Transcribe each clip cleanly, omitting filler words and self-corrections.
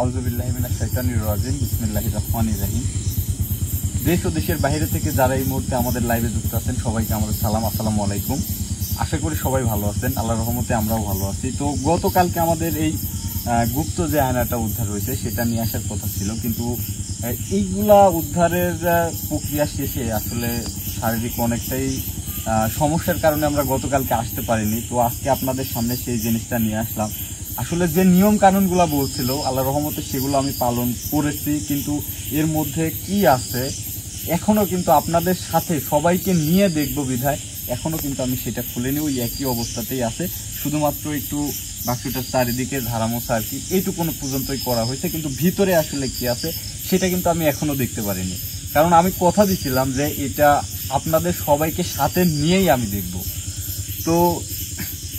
আউযুবিল্লাহি মিনাশ শাইতানির রাজিম বিসমিল্লাহির রহমানির রহিম। দেশ ও দেশের বাইরে থেকে যারা এই মুহূর্তে আমাদের লাইভে যুক্ত আছেন সবাইকে আমাদের সালাম, আসসালামু আলাইকুম। আশা করি সবাই ভালো আছেন, আল্লাহর রহমতে আমরাও ভালো আছি। তো গতকালকে আমাদের এই গুপ্ত যে আয়নাটা উদ্ধার হয়েছে সেটা নিয়ে আসার কথা ছিল, কিন্তু এইগুলা উদ্ধারের প্রক্রিয়া শেষে আসলে শারীরিক অনেকটাই সমস্যার কারণে আমরা গতকালকে আসতে পারিনি। তো আজকে আপনাদের সামনে সেই জিনিসটা নিয়ে আসলাম। আসলে যে নিয়ম কানুনগুলো বলছিল আল্লাহর রহমতে সেগুলো আমি পালন করেছি, কিন্তু এর মধ্যে কি আছে এখনো কিন্তু আপনাদের সাথে সবাইকে নিয়ে দেখবো বিধায় এখনো কিন্তু আমি সেটা খুলিনি, ওই একই অবস্থাতেই আছে। শুধুমাত্র একটু বাক্সটার চারিদিকে ধারামোছা আর কি এইটুকুনো পর্যন্তই করা হয়েছে, কিন্তু ভিতরে আসলে কি আছে সেটা কিন্তু আমি এখনো দেখতে পারিনি। কারণ আমি কথা দিছিলাম যে এটা আপনাদের সবাইকে সাথে নিয়েই আমি দেখব। তো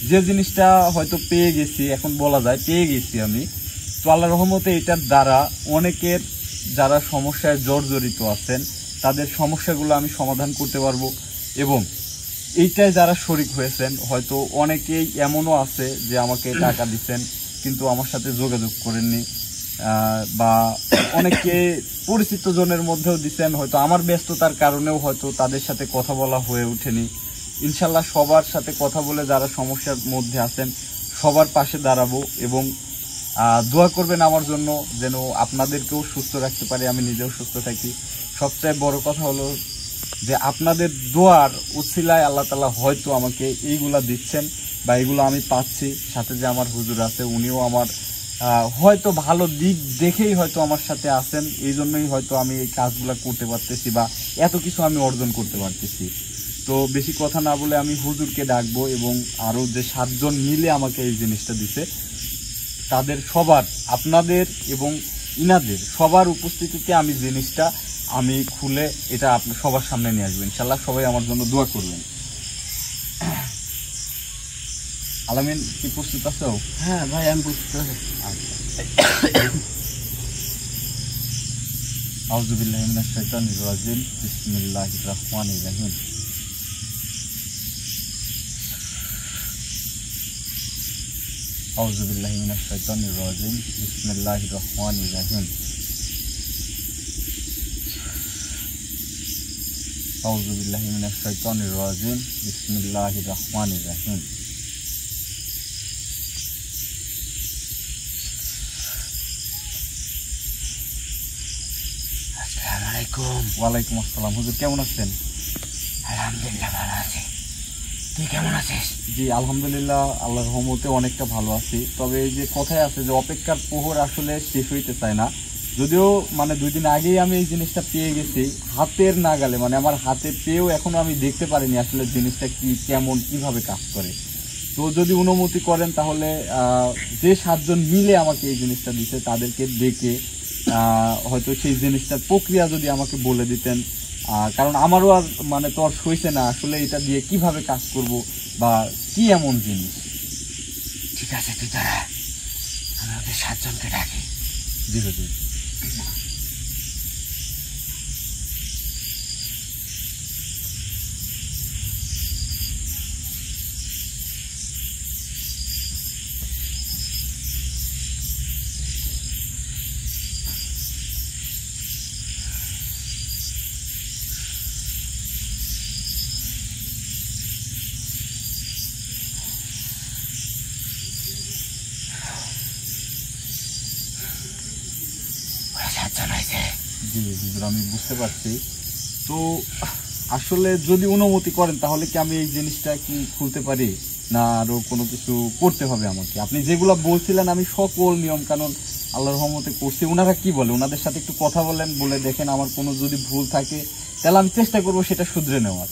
যে জিনিসটা হয়তো পেয়ে গেছি, এখন বলা যায় পেয়ে গেছি আমি, তো আল্লাহর রহমতে এটার দ্বারা অনেকের যারা সমস্যায় জর্জরিত আছেন তাদের সমস্যাগুলো আমি সমাধান করতে পারবো। এবং এইটায় যারা শরিক হয়েছেন হয়তো অনেকেই এমনও আছে যে আমাকে টাকা দিচ্ছেন কিন্তু আমার সাথে যোগাযোগ করেননি, বা অনেকে পরিচিত জনের মধ্যেও দিচ্ছেন, হয়তো আমার ব্যস্ততার কারণেও হয়তো তাদের সাথে কথা বলা হয়ে ওঠেনি। ইনশাল্লাহ সবার সাথে কথা বলে যারা সমস্যার মধ্যে আছেন সবার পাশে দাঁড়াবো এবং দোয়া করবেন আমার জন্য যেন আপনাদেরকেও সুস্থ রাখতে পারি, আমি নিজেও সুস্থ থাকি। সবচেয়ে বড় কথা হলো যে আপনাদের দোয়ার উছিলায় আল্লাহ তাআলা হয়তো আমাকে এইগুলা দিচ্ছেন বা এইগুলো আমি পাচ্ছি। সাথে যে আমার হুজুর আছে উনিও আমার হয়তো ভালো দিক দেখেই হয়তো আমার সাথে আছেন, এই জন্যই হয়তো আমি এই কাজগুলো করতে পারতেছি বা এত কিছু আমি অর্জন করতে পারতেছি। তো বেশি কথা না বলে আমি হুজুরকে ডাকবো এবং আরও যে 7 জন মিলে আমাকে এই জিনিসটা দিছে তাদের সবার, আপনাদের এবং ইনাদের সবার উপস্থিতিতে আমি জিনিসটা আমি খুলে এটা আপনার সবার সামনে নিয়ে আসবেন। ইনশাল্লাহ সবাই আমার জন্য দোয়া করবেন। আলামিন কি প্রস্তুত আছো? হ্যাঁ ভাই আমি প্রস্তুত আছি। আউযুবিল্লাহি মিনাশ শাইতানির রাজিম বিসমিল্লাহির রহমানির রহিম। আউযুবিল্লাহি মিনাশ শাইতানির রাজিম বিসমিল্লাহির রহমানির রহিম। আউযুবিল্লাহি মিনাশ শাইতানির রাজিম বিসমিল্লাহির রহমানির রহিম। আসসালামু আলাইকুম। ওয়ালাইকুম আসসালাম। হুজুর কেমন আছেন? আলহামদুলিল্লাহ ভালো আছি, তুই কেমন আছিস? জি আলহামদুলিল্লাহ আল্লাহর রহমতে অনেকটা ভালো আছি। তবে এই যে কথায় আছে যে অপেক্ষার প্রহর আসলে শেষ হইতে চায় না, যদিও মানে 2 দিন আগেই আমি এই জিনিসটা পেয়ে গেছি হাতের নাগালে, মানে আমার হাতে পেয়েও এখনো আমি দেখতে পারিনি আসলে জিনিসটা কি কেমন কিভাবে কাজ করে। তো যদি অনুমতি করেন তাহলে যে 7 জন মিলে আমাকে এই জিনিসটা দিতে তাদেরকে ডেকে হয়তো সেই জিনিসটার প্রক্রিয়া যদি আমাকে বলে দিতেন, কারণ আমারও আর মানে তো আর সইছে না আসলে এটা দিয়ে কিভাবে কাজ করব বা কি এমন জিনিস। ঠিক আছে তুই দাঁড়া, আমি ওদের 7 জনকে ডাকি। জি হুজুর। ওরা 7 জন হয়েছে। জি হুজুর আমি বুঝতে পারছি। তো আসলে যদি অনুমতি করেন তাহলে কি আমি এই জিনিসটা কি খুলতে পারি না আরো কোনো কিছু করতে হবে আমাকে? আপনি যেগুলো বলছিলেন আমি সকল নিয়ম কানুন আল্লাহর রহমতে করছি। ওনারা কি বলে ওনাদের সাথে একটু কথা বলেন, বলে দেখেন আমার কোনো যদি ভুল থাকে তাহলে আমি চেষ্টা করবো সেটা শুধরে নেওয়ার।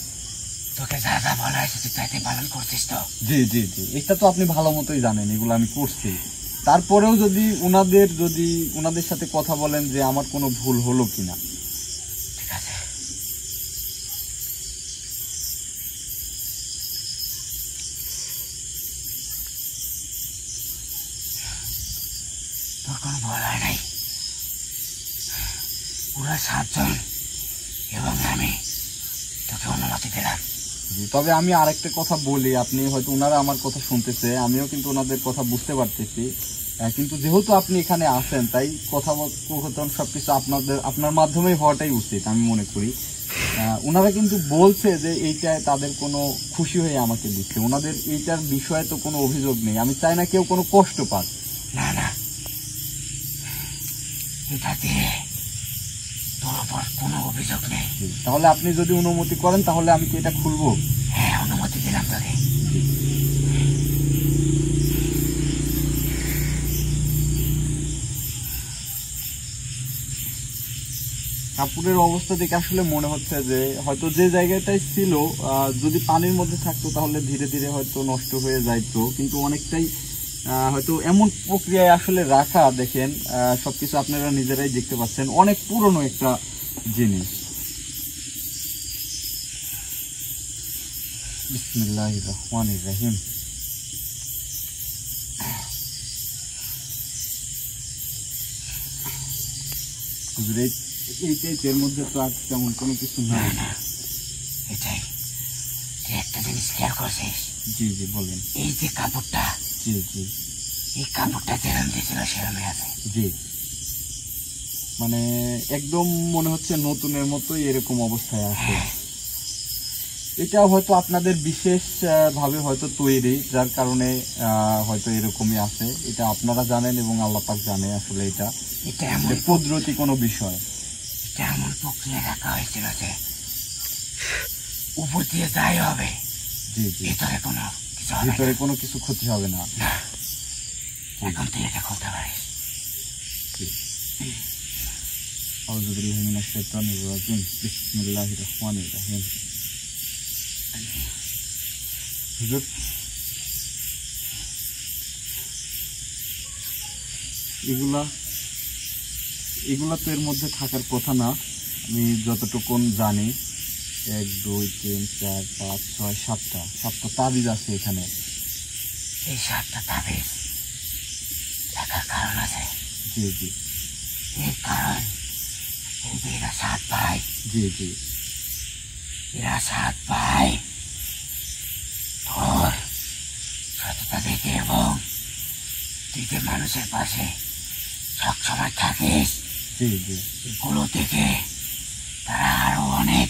তোকে যা যা বলা হয়েছে তুই তাইতে পালন করছিস তো? জি জি জি, এটা তো আপনি ভালো মতোই জানেন এগুলো আমি করছি। তারপরেও যদি ওনাদের সাথে কথা বলেন যে আমার কোনো ভুল হলো কিনা। ঠিক আছে। তোর কোনো ভুল হয় নাই, ওরা 7 জন এবং আমি তোকে অনুমতি দিলাম। তবে আমি আরেকটা কথা বলি, আপনি হয়তো ওনারা আমার কথা শুনতেছে, আমিও কিন্তু ওনাদের কথা বুঝতে পারতেছি। কিন্তু যেহেতু আপনি এখানে আছেন তাই কথোপকথন সবকিছু আপনার মাধ্যমেই হওয়াটাই উচিত আমি মনে করি। ওনারা কিন্তু বলছে যে এইটায় তাদের কোনো খুশি হয়ে আমাকে দিচ্ছে, ওনাদের এইটার বিষয়ে তো কোনো অভিযোগ নেই। আমি চাই না কেউ কোনো কষ্ট পাক। না না, এটাতে তোর উপর কোনো অভিযোগ নেই। তাহলে আপনি যদি অনুমতি করেন তাহলে আমি কি এটা খুলবো? হ্যাঁ, অনুমতি দিলাম তোকে। কাপড়ের অবস্থা দেখে আসলে মনে হচ্ছে যে হয়তো যে জায়গাটায় ছিল যদি পানির মধ্যে থাকতো তাহলে ধীরে ধীরে হয়তো নষ্ট হয়ে যাইতো, কিন্তু অনেকটাই হয়তো এমন প্রক্রিয়ায় আসলে রাখা। দেখেন সবকিছু আপনারা নিজেরাই দেখতে পাচ্ছেন, অনেক পুরনো একটা জিনিস। বিসমিল্লাহির রহমানির রহিম। এইটাই এর মধ্যে তো আর তেমন কোনো কিছু না নাই। না, এটাই। তুই একটা জিনিস খেয়াল করছিস? জি জি বলেন। এই যে কাপড়টা, জি জি এই কাপড়টা যেরম দিয়েছিল সেরমই আছে। জি, মানে একদম মনে হচ্ছে নতুনের মতোই এরকম অবস্থায় আছে। এটা হয়তো আপনাদের বিশেষ ভাবে হয়তো তৈরি, যার কারণে হয়তো এরকমই আছে। এটা আপনারা জানেন এবং আল্লাহ পাক জানে আসলে এটা এমন কুদরতি কোনো বিষয়। এটা এমন প্রক্রিয়া রাখা হয়েছিল যে উপর দিয়ে যাই হবে, জি জি, ভিতরে কোনো কিছু হবে ভিতরে না। কোনো কিছু ক্ষতি হবে না। না, এখন তুই এটা খুলতে পারিস। আউযু বিল্লাহি মিনাশ শাইতানির রাজিম। বিসমিল্লাহির রহমানির রহিম। হুজুর, এগুলা তো এর মধ্যে থাকার কথা না, আমি যতটুকুন জানি। 1 2 3 4 5 6 7টা তাবিজ আছে এখানে। এই 7টা তাবিজ থাকার কারণ আছে। জি জি, এর কারণ এই যে এরা 7 ভাই, জি জি, এরা 7 ভাই তোর সততা দেখে এবং তুই যে মানুষের পাশে সবসময় থাকিস জি জি, এগুলো দেখে তারা আরো অনেক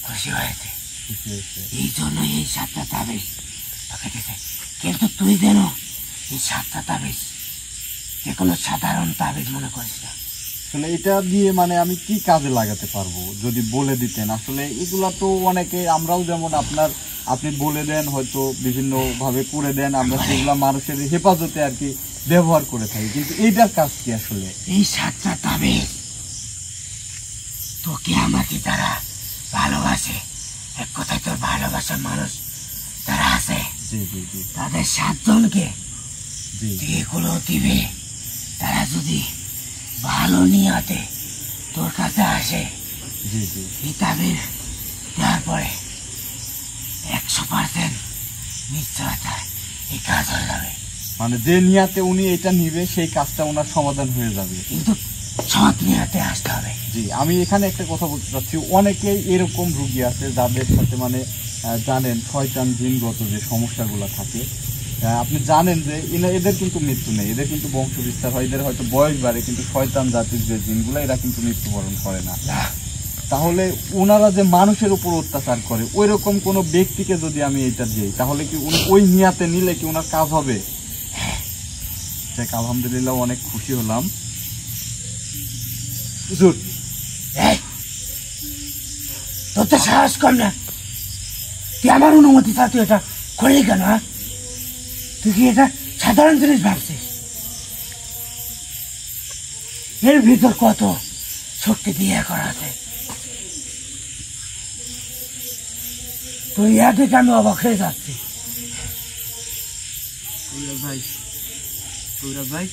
খুশি হয়েছে। খুশি হয়েছে। এই জন্যই এই 7টা তাবিজ তোকে দিতে। কিন্তু তুই যেন এই 7টা তাবিজ যে কোনো সাধারণ তাবিজ মনে করিস না। আসলে এটা দিয়ে মানে আমি কি কাজে লাগাতে পারবো যদি বলে দিতেন। আসলে এগুলা তো অনেকে, আমরাও যেমন আপনি বলে দেন, হয়তো বিভিন্ন ভাবে করে দেন, আমরা সেগুলা মানুষের হেফাজতে আর কি ব্যবহার করে থাকি, কিন্তু এইটার কাজ কি আসলে? এই 7টা তাবিজ তোকে আমাকে যারা ভালোবাসে, এক কথায় তোর ভালোবাসার মানুষ যারা আছে জি জি জি, তাদের 7 জনকে জি তুই এগুলো দিবি। তারা যদি ভালো নিয়াতে তোর কাছে আসে, জি জি, এই তাবিজ দেওয়ার পরে 100% নিশ্চয়তা এই কাজ হয়ে যাবে। মানে যে নিয়াতে উনি এটা নিবে সেই কাজটা ওনার সমাধান হয়ে যাবে। কিন্তু সৎ নিয়াতে আসতে হবে। জি, আমি এখানে একটা কথা বলতে চাচ্ছি, অনেকেই এরকম রুগী আছে যাদের সাথে মানে জানেন শয়তান জিনগত যে সমস্যাগুলো থাকে। আপনি জানেন যে এদের কিন্তু মৃত্যু নেই, এদের কিন্তু বংশ বিস্তার হয়, এদের হয়তো বয়স বাড়ে, কিন্তু শয়তান জাতির যে জিনগুলো এরা কিন্তু মৃত্যুবরণ করে না। তাহলে ওনারা যে মানুষের উপর অত্যাচার করে, ওই রকম কোনো ব্যক্তিকে যদি আমি এটা দিই তাহলে কি উনি ওই নিয়াতে নিলে কি ওনার কাজ হবে? দেখ, আলহামদুলিল্লাহ অনেক খুশি হলাম। হুজুর, তোর তো সাহস কম না, তুই আমার অনুমতি ছাড়া তুই এটা করলি কেন? তুই কি এটা সাধারণ জিনিস ভাবছিস? এর ভিতর কত শক্তি দিয়ে করা আছে। তুই ইয়া দেখে আমি অবাক হয়ে যাচ্ছি। ভাই,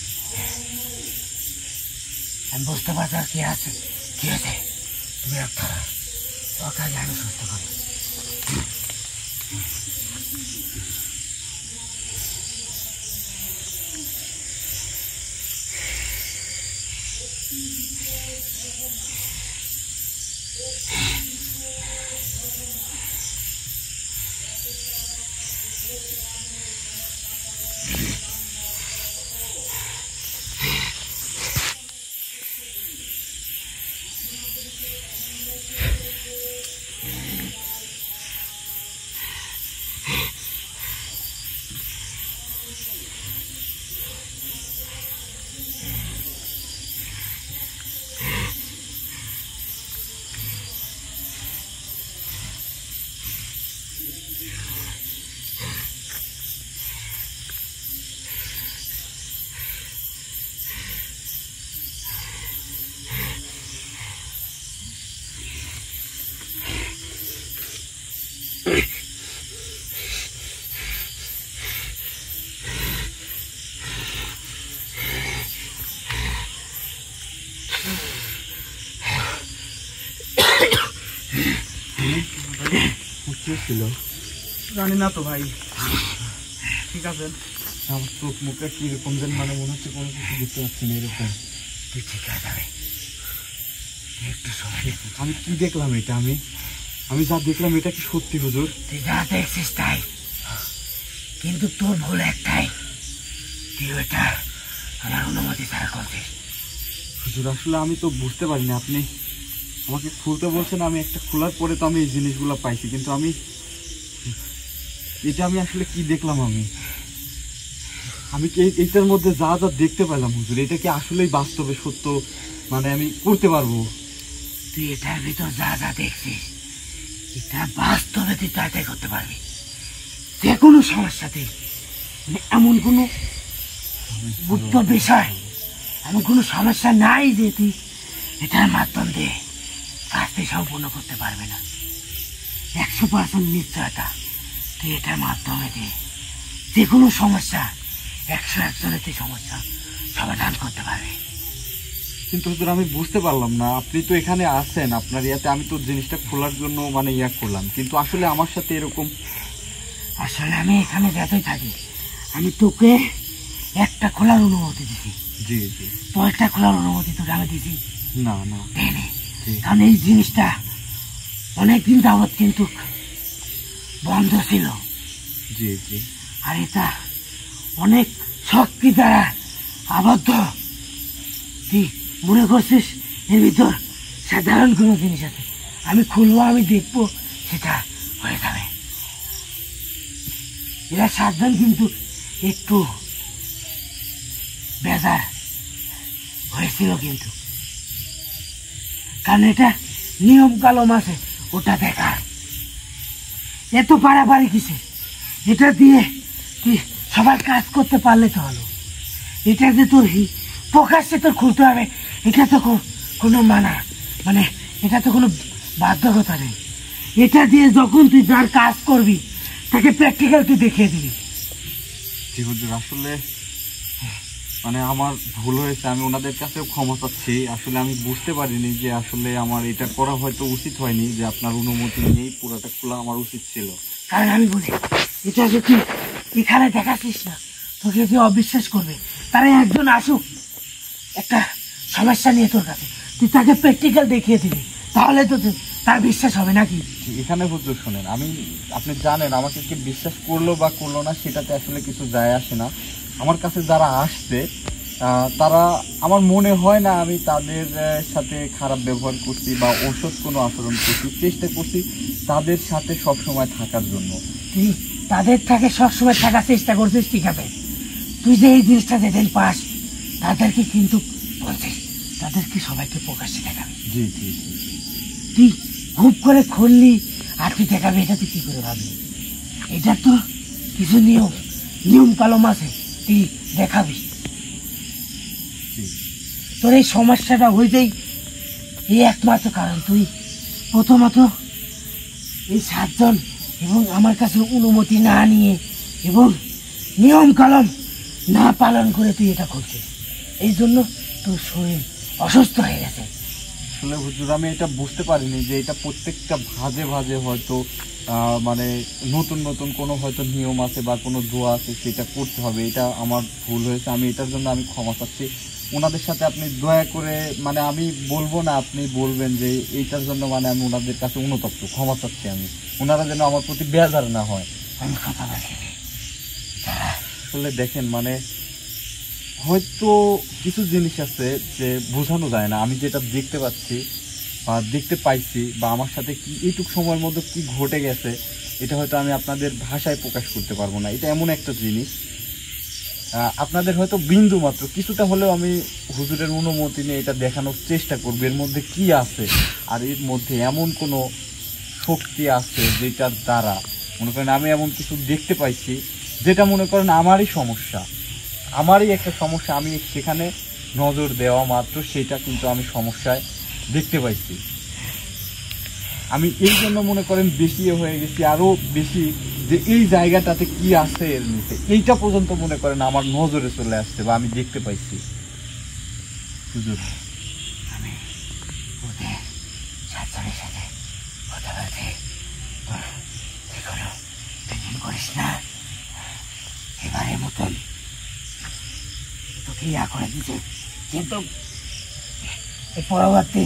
আমি বুঝতে পারছি আর কি আছে, কি আছে। তুমি একটা ওখানে আমি সুস্থ করি। কি ছিল জানি না তো ভাই। ঠিক আছে, আমার চোখ মুখে কিরকম যেন মানে মনে হচ্ছে কোনো কিছু দেখতে পাচ্ছি না এরকম। তুই ঠিক হয়ে যাবে, একটু সময় দে। আমি কি দেখলাম এটা? আমি যা দেখলাম এটা কি সত্যি হুজুর? তুই যা দেখছিস তাই, কিন্তু তোর ভুল একটাই, তুই ওটা আমার অনুমতি ছাড়া করছিস। হুজুর আসলে আমি তো বুঝতে পারিনি, আপনি আমাকে খুলতে বলছেন, আমি একটা খোলার পরে তো আমি এই জিনিসগুলো পাইছি, কিন্তু এটা আমি আসলে কি দেখলাম? আমি কি এইটার মধ্যে যা যা দেখতে পেলাম হুজুর, এটা কি আসলেই বাস্তবে সত্য মানে আমি করতে পারবো? তুই এটার ভিতর যা যা দেখছিস এটা বাস্তবে তুই তাই করতে পারবি, যে কোনো সমস্যাতে। মানে এমন কোনো গুপ্ত বিষয়, এমন কোনো সমস্যা নাই যে তুই এটার মাধ্যম দিয়ে কাজটি সম্পূর্ণ করতে পারবে না। 100% নিশ্চয়তা তুই এটার মাধ্যমে দিয়ে যে কোনো সমস্যা 101 জনের তুই সমস্যা সমাধান করতে পারবি। কিন্তু হুজুর আমি বুঝতে পারলাম না, আপনি তো এখানে আছেন আপনার ইয়াতে, আমি তো জিনিসটা খোলার জন্য মানে ইয়া করলাম, কিন্তু আসলে আমার সাথে এরকম। আসলে আমি এখানে যতই থাকি আমি তোকে একটা খোলার অনুমতি দিছি, জি জি। পয়টা খোলার অনুমতি তোকে আমি দিছি না না। দেয়নি। জি কারণ এই জিনিসটা অনেকদিন যাবৎ কিন্তু বন্ধ ছিল, জি জি। আর এটা অনেক শক্তি দ্বারা আবদ্ধ। তুই মনে করছিস এর ভিতর সাধারণ কোনো জিনিস আছে? আমি খুলবো, আমি দেখবো, সেটা হয়ে যাবে। এরা সাবধান, কিন্তু একটু বেজার হয়েছিল কিন্তু, কারণ এটা নিয়ম কালম আছে ওটা দেখার। এত পাড়াপাড়ি কিসে? এটা দিয়ে তুই সবার কাজ করতে পারলে তো হলো। এটা যে তোর প্রকাশ্যে তোর খুলতে হবে, এটা তো কোনো মানে এটা তো কোনো বাধ্যকতা নেই। এটা দিয়ে যখন তুই যার কাজ করবি তাকে প্র্যাকটিক্যাল তুই দেখিয়ে দিবি। জি হুজুর, আসলে মানে আমার ভুল হয়েছে, আমি ওনাদের কাছেও ক্ষমা চাচ্ছি। আসলে আমি বুঝতে পারিনি যে আসলে আমার এটা করা হয়তো উচিত হয়নি, যে আপনার অনুমতি নিয়েই পুরোটা খোলা আমার উচিত ছিল। কারণ আমি বলি, এটা যে তুই এখানে দেখাচ্ছিস না, তোকে যে অবিশ্বাস করবে, তারা একজন আসুক একটা সমস্যা নিয়ে তোর কাছে, তুই তাকে প্র্যাকটিক্যাল দেখিয়ে দিবি, তাহলে তো তার বিশ্বাস হবে নাকি? এখানে হুজুর শোনেন, আপনি জানেন আমাকে কি বিশ্বাস করলো বা করলো না সেটাতে আসলে কিছু যায় আসে না। আমার কাছে যারা আসছে তারা, আমার মনে হয় না আমি তাদের সাথে খারাপ ব্যবহার করছি বা ওষুধ কোনো আচরণ করছি। চেষ্টা করছি তাদের সাথে সবসময় থাকার জন্য। তুই তাদের থেকে সবসময় থাকার চেষ্টা করছিস, ঠিক আছে। তুই যে এই জিনিসটা যেদিন পাস তাদেরকে কিন্তু বলছিস, তাদেরকে সবাইকে প্রকাশ্যে দেখাবি। জি জি জি। তুই খুব করে খুললি আর তুই দেখাবি, এটা তুই কি করে ভাবলি? এটা তো কিছু নিয়ম কালম আছে, তুই দেখাবি। জি। তোর এই সমস্যাটা হইতেই এই একমাত্র কারণ, তুই প্রথমত এই 7 জন এবং আমার কাছে অনুমতি না নিয়ে এবং নিয়ম কালম না পালন করে তুই এটা করছিস, এই জন্য তোর শরীর অসুস্থ হয়ে গেছে। আসলে হুজুর আমি এটা বুঝতে পারিনি যে এটা প্রত্যেকটা ভাজে ভাজে হয়তো মানে নতুন নতুন কোনো হয়তো নিয়ম আছে বা কোনো দোয়া আছে, সেটা করতে হবে। এটা আমার ভুল হয়েছে, আমি এটার জন্য আমি ক্ষমা চাচ্ছি। ওনাদের সাথে আপনি দয়া করে, মানে আমি বলবো না, আপনি বলবেন যে এইটার জন্য মানে আমি ওনাদের কাছে অনুতপ্ত, ক্ষমা চাচ্ছি আমি। ওনারা যেন আমার প্রতি বেজার না হয়। আমি কথা বলছি, আসলে দেখেন মানে হয়তো কিছু জিনিস আছে যে বোঝানো যায় না। আমি যেটা দেখতে পাচ্ছি বা দেখতে পাইছি বা আমার সাথে কি এইটুক সময়ের মধ্যে কি ঘটে গেছে, এটা হয়তো আমি আপনাদের ভাষায় প্রকাশ করতে পারবো না। এটা এমন একটা জিনিস, আপনাদের হয়তো বিন্দু মাত্র কিছুটা হলেও আমি হুজুরের অনুমতি নিয়ে এটা দেখানোর চেষ্টা করবো এর মধ্যে কি আছে। আর এর মধ্যে এমন কোনো শক্তি আছে যেটার দ্বারা মনে করেন আমি এমন কিছু দেখতে পাইছি যেটা মনে করেন আমারই সমস্যা, আমারই একটা সমস্যা। আমি সেখানে নজর দেওয়া মাত্র সেটা কিন্তু আমি সমস্যায় দেখতে পাইছি। আমি এই জন্য মনে করেন বেশি হয়ে গেছি, আরো বেশি, যে এই জায়গাটাতে কি আছে এর নিচে, এইটা পর্যন্ত মনে করেন আমার নজরে চলে আসছে বা আমি দেখতে পাইছি। হুজুর আমি ওদের 7 জনের সাথে কথা বলছি, কোনো টেনশন করিস না, এবারের মতন তোকে ইয়া করে দিছে, কিন্তু এর পরবর্তী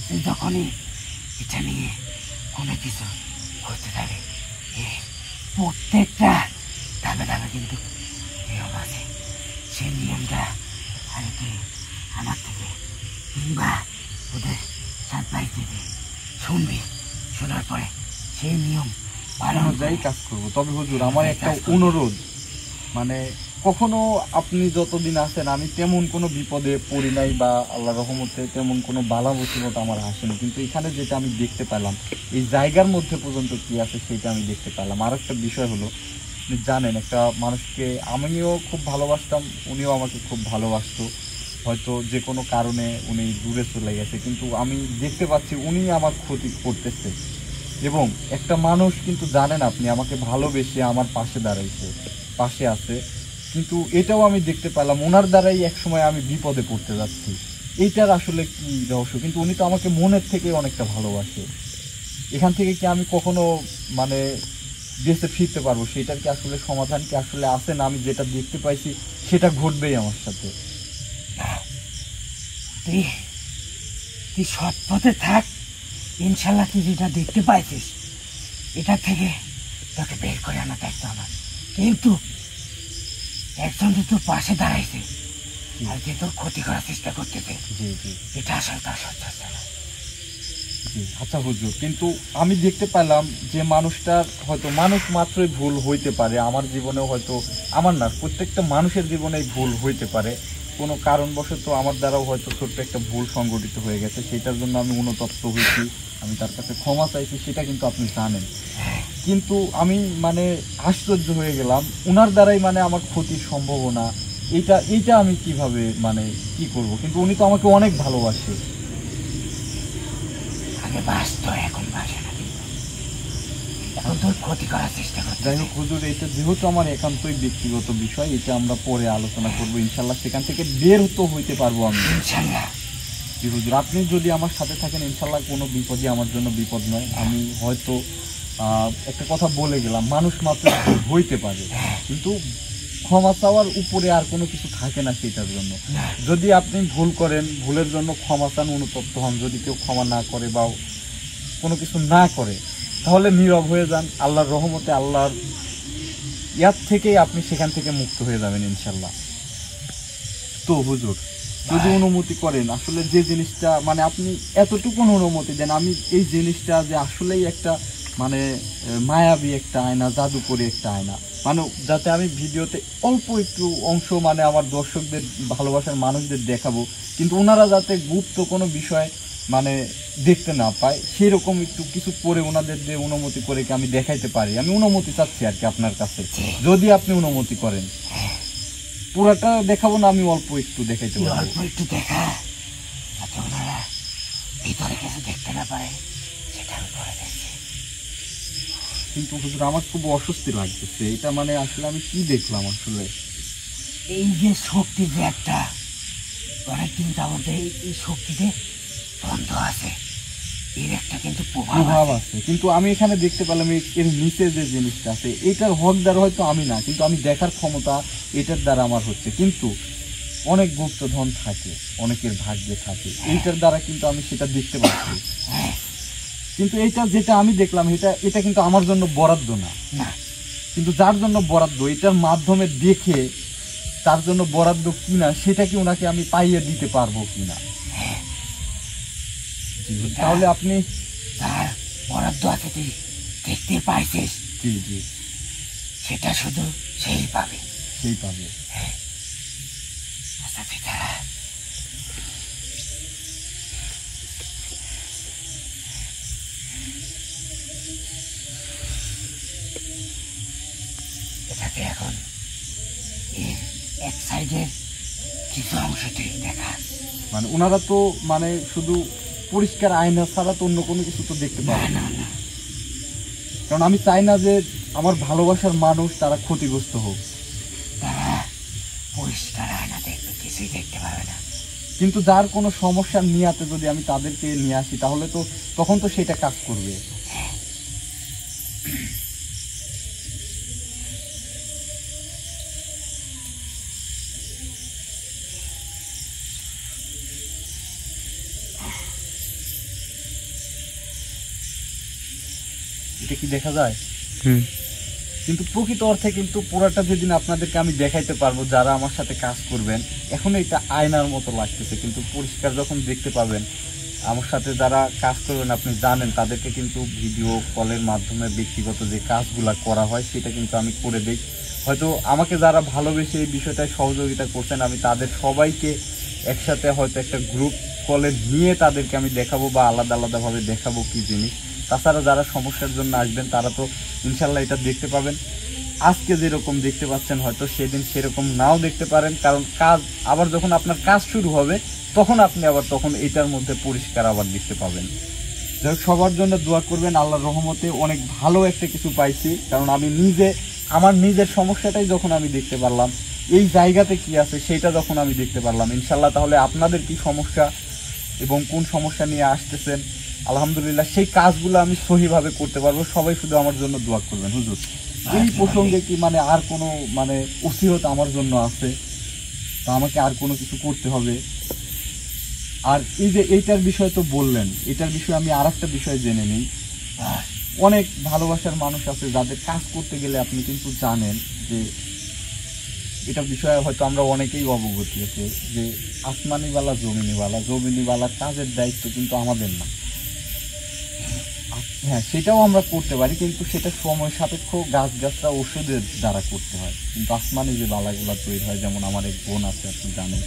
তুই যখনই এটা নিয়ে কোনো কিছু করতে থাকবে, প্রত্যেকটা ধাপে ধাপে কিন্তু নিয়ম আছে। সেই নিয়মটা আগে তুই আমার থেকে কিংবা ওদের সারপ্রাইজ দিবি, শুনবি, শোনার পরে সেই নিয়ম পালন অনুযায়ী কাজ করব। তবে হুজুর আমার একটা অনুরোধ, মানে কখনো আপনি যতদিন আছেন আমি তেমন কোনো বিপদে পড়ি নাই বা আল্লাহ রহমতে তেমন কোনো বালা মুসিবত আমার আসেনি, কিন্তু এখানে যেটা আমি দেখতে পেলাম এই জায়গার মধ্যে পর্যন্ত কি আছে সেটা আমি দেখতে পেলাম। আর একটা বিষয় হলো, আপনি জানেন একটা মানুষকে আমিও খুব ভালোবাসতাম, উনিও আমাকে খুব ভালোবাসতো, হয়তো যে কোনো কারণে উনি দূরে চলে গেছে, কিন্তু আমি দেখতে পাচ্ছি উনি আমার ক্ষতি করতেছে। এবং একটা মানুষ কিন্তু জানেন আপনি আমাকে ভালোবেসে আমার পাশে দাঁড়াইছে, পাশে আছে, কিন্তু এটাও আমি দেখতে পেলাম ওনার দ্বারাই একসময় আমি বিপদে পড়তে যাচ্ছি। এইটার আসলে কি রহস্য? কিন্তু উনি তো আমাকে মনের থেকে অনেকটা ভালোবাসে। এখান থেকে কি আমি কখনো মানে দেশে ফিরতে পারবো? সেটার কি আসলে সমাধান কি আসলে আছে? না আমি যেটা দেখতে পাইছি সেটা ঘটবেই আমার সাথে? তুই তুই সৎ পথে থাক, ইনশাল্লাহ তুই যেটা দেখতে পাইছিস এটা থেকে তোকে বের করে আনা দায়িত্ব আমার। কিন্তু একজন যে তোর পাশে দাঁড়াইছে আর যে তোর ক্ষতি করার চেষ্টা করতেছে, জি জি এটা আসলে তার সহ্য হচ্ছে না। জি। আচ্ছা হুজুর, কিন্তু আমি দেখতে পেলাম যে মানুষটার হয়তো মানুষ মাত্রই ভুল হইতে পারে, আমার জীবনেও হয়তো, আমার না প্রত্যেকটা মানুষের জীবনেই ভুল হইতে পারে, কোনো কারণবশত আমার দ্বারাও হয়তো ছোট্ট একটা ভুল সংঘটিত হয়ে গেছে, সেটার জন্য আমি অনুতপ্ত হয়েছি, আমি তার কাছে ক্ষমা চাইছি, সেটা কিন্তু আপনি জানেন। কিন্তু আমি মানে আশ্চর্য হয়ে গেলাম ওনার দ্বারাই মানে আমার ক্ষতির সম্ভাবনা, এইটা আমি কিভাবে মানে কি করব? কিন্তু উনি তো আমাকে অনেক ভালোবাসে। আগে বাঁচতো, এখন বাসে না, এখন তোর ক্ষতি করার চেষ্টা করতে। যাই হোক হুজুর, এটা যেহেতু আমার একান্তই ব্যক্তিগত বিষয়, এটা আমরা পরে আলোচনা করবো ইনশাল্লাহ, সেখান থেকে বের তো হইতে পারবো আমি ইনশাল্লাহ। জি হুজুর, আপনি যদি আমার সাথে থাকেন ইনশাল্লাহ কোনো বিপদই আমার জন্য বিপদ নয়। আমি হয়তো একটা কথা বলে গেলাম, মানুষ মাত্র ভুল হইতে পারে, কিন্তু ক্ষমা চাওয়ার উপরে আর কোনো কিছু থাকে না সেটার জন্য। যদি আপনি ভুল করেন, ভুলের জন্য ক্ষমা চান, অনুতপ্ত হন, যদি কেউ ক্ষমা না করে বা কোনো কিছু না করে তাহলে নীরব হয়ে যান, আল্লাহর রহমতে আল্লাহর ইয়ার থেকেই আপনি সেখান থেকে মুক্ত হয়ে যাবেন ইনশাল্লাহ। তো হুজুর যদি অনুমতি করেন, আসলে যে জিনিসটা মানে আপনি এতটুকু অনুমতি দেন, আমি এই জিনিসটা যে আসলেই একটা মানে মায়াবী একটা আয়না, জাদুকরী একটা আয়না, মানে যাতে আমি ভিডিওতে অল্প একটু অংশ মানে আমার দর্শকদের ভালোবাসার মানুষদের দেখাবো, কিন্তু ওনারা যাতে গুপ্ত কোনো বিষয় মানে দেখতে না পায় সেরকম একটু কিছু করে ওনাদের যে অনুমতি করে কি আমি দেখাইতে পারি, আমি অনুমতি চাচ্ছি আর কি আপনার কাছে, যদি আপনি অনুমতি করেন। পুরাটা দেখাবো না, আমি অল্প একটু দেখাইতে পারবো। অল্প একটু দেখা, যাতে ওনারা ভিতরে কিছু দেখতে না পারে, সেটা আমি করে দেখছি। কিন্তু হুজুর আমার খুব অস্বস্তি লাগতেছে, এটা মানে আসলে আমি কি দেখলাম আসলে? এই যে শক্তি যে একটা অনেকদিন যাবত এই শক্তিতে বন্ধ আছে, এর একটা কিন্তু প্রভাব আছে। কিন্তু আমি এখানে দেখতে পেলাম এর নিচে যে জিনিসটা আছে এটার হকদার হয়তো আমি না, কিন্তু আমি দেখার ক্ষমতা এটার দ্বারা আমার হচ্ছে। কিন্তু অনেক গুপ্তধন থাকে, অনেকের ভাগ্যে থাকে, এইটার দ্বারা কিন্তু আমি সেটা দেখতে পাচ্ছি। কিন্তু এইটা যেটা আমি দেখলাম এটা কিন্তু আমার জন্য বরাদ্দ না, কিন্তু যার জন্য বরাদ্দ এটার মাধ্যমে দেখে তার জন্য বরাদ্দ কিনা সেটা কি ওনাকে আমি পাইয়ে দিতে পারবো কিনা? তাহলে আপনি তার বরাদ্দ আছে, তুই দেখতে পাইছিস? জি জি, সেটা শুধু সেই পাবে, সেই পাবে। আচ্ছা তুই দাঁড়া। এটাতে এখন এর এক সাইডের কিছু অংশ তুই দেখা, মানে ওনারা তো মানে শুধু পরিষ্কার আয়না ছাড়া তো অন্য কোনো কিছু তো দেখতে পাবে না, না, কারণ আমি চাই না যে আমার ভালোবাসার মানুষ তারা ক্ষতিগ্রস্ত হোক। তারা পরিষ্কার আয়না দেখবে, কিছুই দেখতে পাবে না। কিন্তু যার কোনো সমস্যার নিয়াতে যদি আমি তাদেরকে নিয়ে আসি তাহলে তো তখন তো সেটা কাজ করবে। এটা কি দেখা যায়? কিন্তু প্রকৃত অর্থে কিন্তু পুরাটা যেদিন আপনাদেরকে আমি দেখাইতে পারবো, যারা আমার সাথে কাজ করবেন, এখন এটা আয়নার মতো লাগতেছে, কিন্তু পরিষ্কার যখন দেখতে পাবেন, আমার সাথে যারা কাজ করবেন আপনি জানেন তাদেরকে কিন্তু ভিডিও কলের মাধ্যমে ব্যক্তিগত যে কাজগুলা করা হয় সেটা কিন্তু আমি করে দিই। হয়তো আমাকে যারা ভালোবেসে এই বিষয়টায় সহযোগিতা করছেন, আমি তাদের সবাইকে একসাথে হয়তো একটা গ্রুপ কলে নিয়ে তাদেরকে আমি দেখাবো বা আলাদা আলাদাভাবে দেখাবো কি জিনিস। তাছাড়া যারা সমস্যার জন্য আসবেন তারা তো ইনশাল্লাহ এটা দেখতে পাবেন। আজকে যেরকম দেখতে পাচ্ছেন হয়তো সেদিন সেরকম নাও দেখতে পারেন, কারণ কাজ আবার যখন আপনার কাজ শুরু হবে তখন আপনি আবার তখন এটার মধ্যে পরিষ্কার আবার দেখতে পাবেন। যাই হোক, সবার জন্য দোয়া করবেন। আল্লাহর রহমতে অনেক ভালো একটা কিছু পাইছি, কারণ আমি নিজে আমার নিজের সমস্যাটাই যখন আমি দেখতে পারলাম, এই জায়গাতে কি আছে সেটা যখন আমি দেখতে পারলাম, ইনশাল্লাহ তাহলে আপনাদের কি সমস্যা এবং কোন সমস্যা নিয়ে আসতেছেন, আলহামদুলিল্লাহ সেই কাজগুলো আমি সহিভাবে করতে পারবো। সবাই শুধু আমার জন্য দোয়া করবেন। হুজুর, এই প্রসঙ্গে কি মানে আর কোনো মানে ওসিয়ত আমার জন্য আছে, তা আমাকে আর কোনো কিছু করতে হবে? আর এই যে এইটার বিষয় তো বললেন, এটার বিষয়ে আমি আর একটা বিষয় জেনে নিই। অনেক ভালোবাসার মানুষ আছে যাদের কাজ করতে গেলে আপনি কিন্তু জানেন যে এটা বিষয়ে হয়তো আমরা অনেকেই অবগত আছে যে আসমানিওয়ালা জমিনিওয়ালার কাজের দায়িত্ব কিন্তু আমাদের না। হ্যাঁ, সেটাও আমরা করতে পারি, কিন্তু সেটা সময় সাপেক্ষ, গাছগাছরা ওষুধের দ্বারা করতে হয়। কিন্তু আসমানি যে বালাগুলা তৈরি হয়, যেমন আমার এক বোন আছে আপনি জানেন,